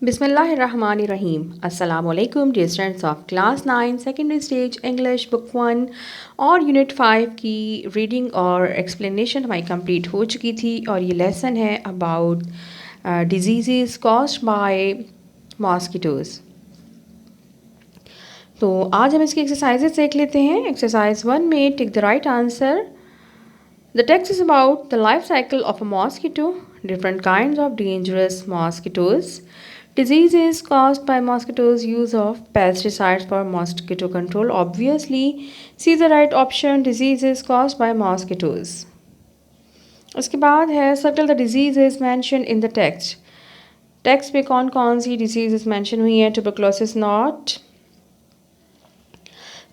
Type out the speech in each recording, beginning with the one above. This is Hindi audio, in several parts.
बिस्मिल्लाहिर्रहमानिर्रहीम। अस्सलामुअलैकुम dear students of class 9 secondary stage English book 1 और यूनिट 5 की रीडिंग और एक्सप्लेनेशन हमारी कंप्लीट हो चुकी थी और ये लेसन है about disease caused by mosquitoes. तो आज हम इसकी एक्सरसाइजेस देख लेते हैं। एक्सरसाइज 1 में tick the right answer. The text is about the life cycle of a mosquito, different kinds of dangerous mosquitoes, diseases caused by mosquitoes, use of pesticides for mosquito control. Obviously, see the right option, diseases caused by mosquitoes. उसके बाद है circle the diseases mentioned in the text. Text में कौन कौन सी diseases mention हुई हैं? Tuberculosis not,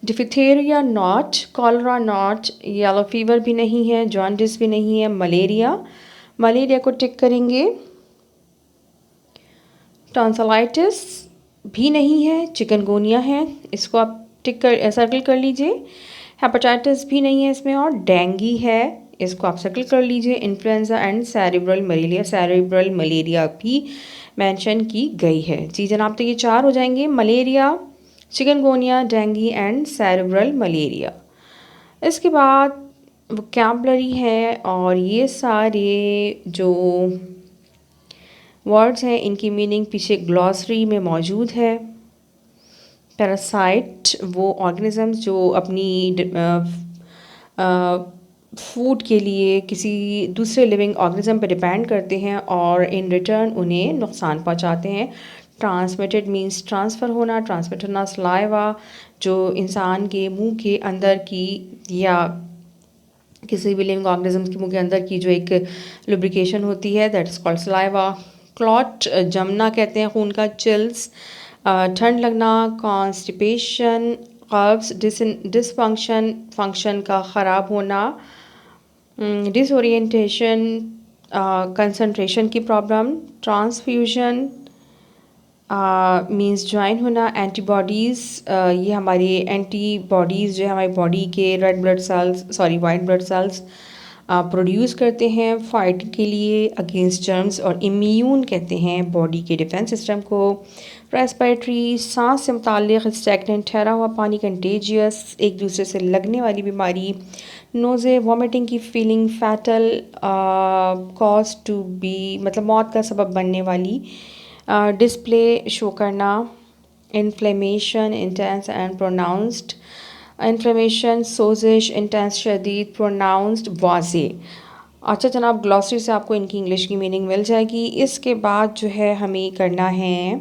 diphtheria not, cholera not, yellow fever भी नहीं है, जॉन्डिस भी नहीं है, मलेरिया को टिक करेंगे, टॉन्सिलाइटिस भी नहीं है, चिकनगुनिया है, इसको आप सर्कल कर लीजिए, हेपेटाइटिस भी नहीं है इसमें, और डेंगी है, इसको आप सर्कल कर लीजिए, इन्फ्लुएंजा एंड सेरेब्रल मलेरिया भी मेंशन की गई है। जी जनाब, तो ये 4 हो जाएंगे, malaria, chikungunya, dinghy and cerebral malaria. इसके बाद वोकैबुलरी है और ये सारे जो वर्ड्स हैं इनकी मीनिंग पीछे ग्लॉसरी में मौजूद है। पैरासाइट वो ऑर्गेनिजम्स जो अपनी फूड के लिए किसी दूसरे लिविंग ऑर्गेनिज्म पर डिपेंड करते हैं और इन रिटर्न उन्हें नुकसान पहुंचाते हैं। ट्रांसमिटेड मींस ट्रांसफ़र होना, ट्रांसमिट होना, सलाइवा जो इंसान के मुंह के अंदर की या किसी भी लिविंग ऑर्गेनिज्म के मुंह के अंदर की जो एक लुब्रिकेशन होती है, that is called saliva. Clot जमना कहते हैं खून का, चिल्स ठंड लगना, कॉन्स्टिपेशन, कब्ज़, डिसफंक्शन फंक्शन का ख़राब होना, डिसोरिएंटेशन कंसंट्रेशन की प्रॉब्लम, ट्रांसफ्यूजन मींस ज्वाइन होना, एंटीबॉडीज़ ये हमारी एंटीबॉडीज़ जो है हमारी बॉडी के वाइट ब्लड सेल्स प्रोड्यूस करते हैं फाइट के लिए अगेंस्ट जर्म्स, और इम्यून कहते हैं बॉडी के डिफेंस सिस्टम को। रेस्पिरेटरी सांस से मुताल्लिक़, स्टैग्नेंट ठहरा हुआ पानी, कंटेजियस एक दूसरे से लगने वाली बीमारी, नोज़े वॉमिटिंग की feeling, fatal cause to be मतलब मौत का सबब बनने वाली, डिस्प्ले शो करना, inflammation intense and pronounced, inflammation सोजिश इंटेंस शदीद, प्रोनाउंस्ड वाज़े। अच्छा जनाब, ग्लॉसरी से आपको इनकी इंग्लिश की मीनिंग मिल जाएगी। इसके बाद जो है हमें करना है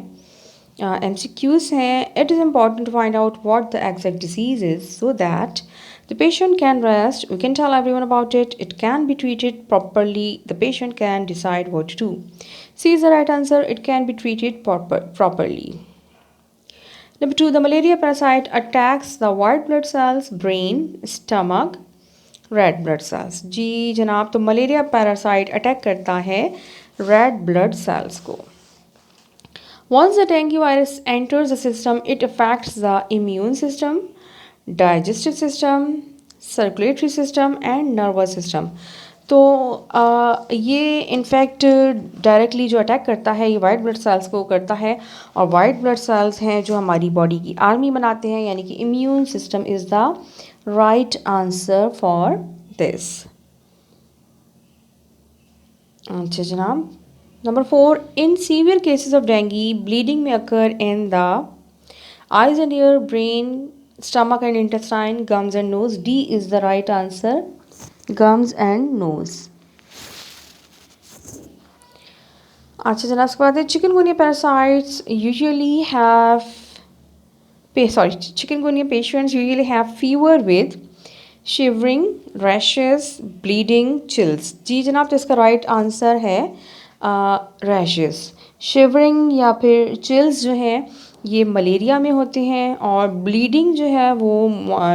MCQs हैं। It is important to find out what the exact disease is so that the patient can rest, we can tell everyone about it, it can be treated properly, the patient can decide what to do. C is the right answer, it can be treated properly. Number 2, the malaria parasite attacks the white blood cells, brain, stomach, red blood cells. जी जनाब, तो मलेरिया पैरासाइट अटैक करता है रेड ब्लड सेल्स को। Once the dengue virus enters the system, it affects the immune system, digestive system, circulatory system and nervous system. तो ये इनफैक्ट डायरेक्टली जो अटैक करता है ये वाइट ब्लड सेल्स को करता है, और वाइट ब्लड सेल्स हैं जो हमारी बॉडी की आर्मी बनाते हैं, यानी कि immune system is the right answer for this. अच्छा जनाब, number 4, in severe cases of dengue bleeding में occur in the eyes and ear, brain, stomach and intestine, gums and nose. D is the right answer, gums and nose. अच्छा जनाब, इसके बाद chikungunya parasites usually have chikungunya patients usually have fever with shivering, rashes, bleeding, chills. जी जनाब, तो इसका राइट आंसर है रैशेस। शिवरिंग या फिर चिल्स जो हैं ये मलेरिया में होते हैं, और ब्लीडिंग जो है वो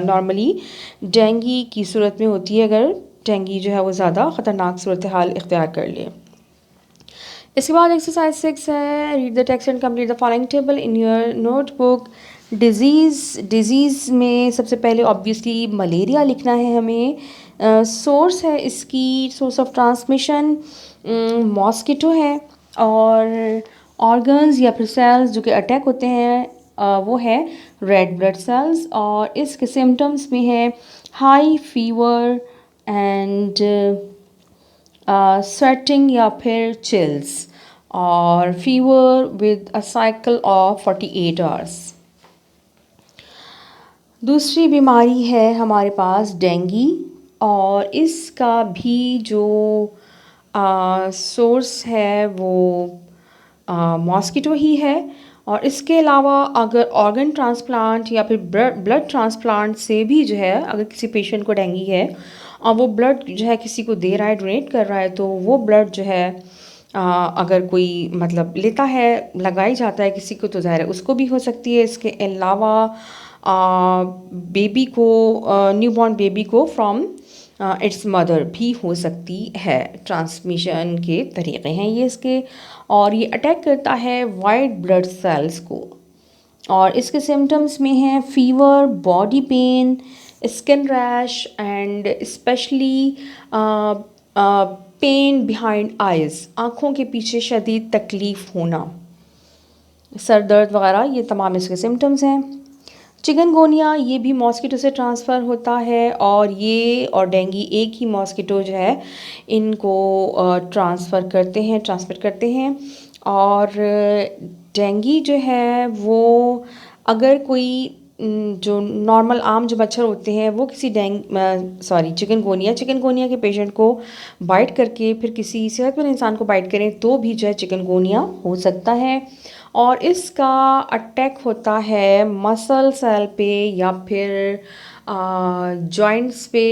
नॉर्मली डेंगी की सूरत में होती है, अगर डेंगी जो है वो ज़्यादा ख़तरनाक सूरत हाल इख्तियार कर ले। इसके बाद एक्सरसाइज 6 है, read the text and complete the following table in your notebook. Disease में सबसे पहले ऑब्वियसली मलेरिया लिखना है हमें। सोर्स है इसकी, सोर्स ऑफ ट्रांसमिशन मॉस्किटो है, और ऑर्गन्स या फिर सेल्स जो कि अटैक होते हैं वो है रेड ब्लड सेल्स, और इसके सिम्टम्स में है हाई फीवर एंड स्वेटिंग या फिर चिल्स, और fever with a cycle of 48 hours. दूसरी बीमारी है हमारे पास डेंगू, और इसका भी जो सोर्स है वो मॉस्किटो ही है। और इसके अलावा अगर ऑर्गन ट्रांसप्लांट या फिर ब्लड ट्रांसप्लांट से भी जो है, अगर किसी पेशेंट को डेंगू है और वो ब्लड जो है किसी को दे रहा है, डोनेट कर रहा है, तो वो ब्लड जो है अगर कोई मतलब लेता है, लगाई जाता है किसी को, तो ज़ाहिर है उसको भी हो सकती है। इसके अलावा बेबी को, न्यूबॉर्न बेबी को फ्रॉम इट्स मदर भी हो सकती है। ट्रांसमिशन के तरीक़े हैं ये इसके, और ये अटैक करता है वाइट ब्लड सेल्स को, और इसके सिम्टम्स में हैं fever, body pain, skin rash and specially pain behind eyes, आँखों के पीछे शदीद तकलीफ़ होना, सर दर्द वगैरह, ये तमाम इसके सिम्टम्स हैं। चिकनगोनिया ये भी मॉस्किटो से ट्रांसफ़र होता है, और ये और डेंगू एक ही मॉस्किटो जो है इनको ट्रांसमिट करते हैं। और डेंगू जो है वो अगर कोई जो नॉर्मल आम जो मच्छर होते हैं वो किसी चिकनगोनिया के पेशेंट को बाइट करके फिर किसी सेहतमंद इंसान को बाइट करें तो भी जो है चिकनगोनिया हो सकता है। और इसका अटैक होता है मसल सेल पे या फिर जॉइंट्स पे।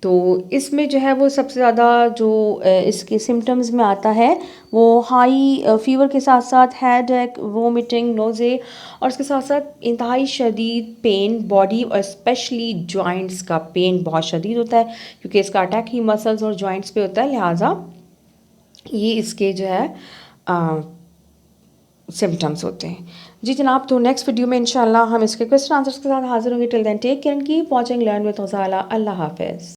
तो इसमें जो है वो सबसे ज़्यादा जो इसके सिम्टम्स में आता है वो हाई फीवर के साथ साथ हेडेक, वोमिटिंग, नोज़े, और इसके साथ साथ इंतहाई शदीद पेन बॉडी, और स्पेशली जॉइंट्स का पेन बहुत शदीद होता है, क्योंकि इसका अटैक ही मसल्स और जॉइंट्स पे होता है। लिहाजा ये इसके जो है सिम्टम्स होते हैं। जी जनाब, तो नेक्स्ट वीडियो में इंशाल्लाह हम इसके क्वेश्चन आंसर्स के साथ हाजिर होंगे। Till then take care and keep watching learn with Ghazala. अल्लाह हाफ़िज़।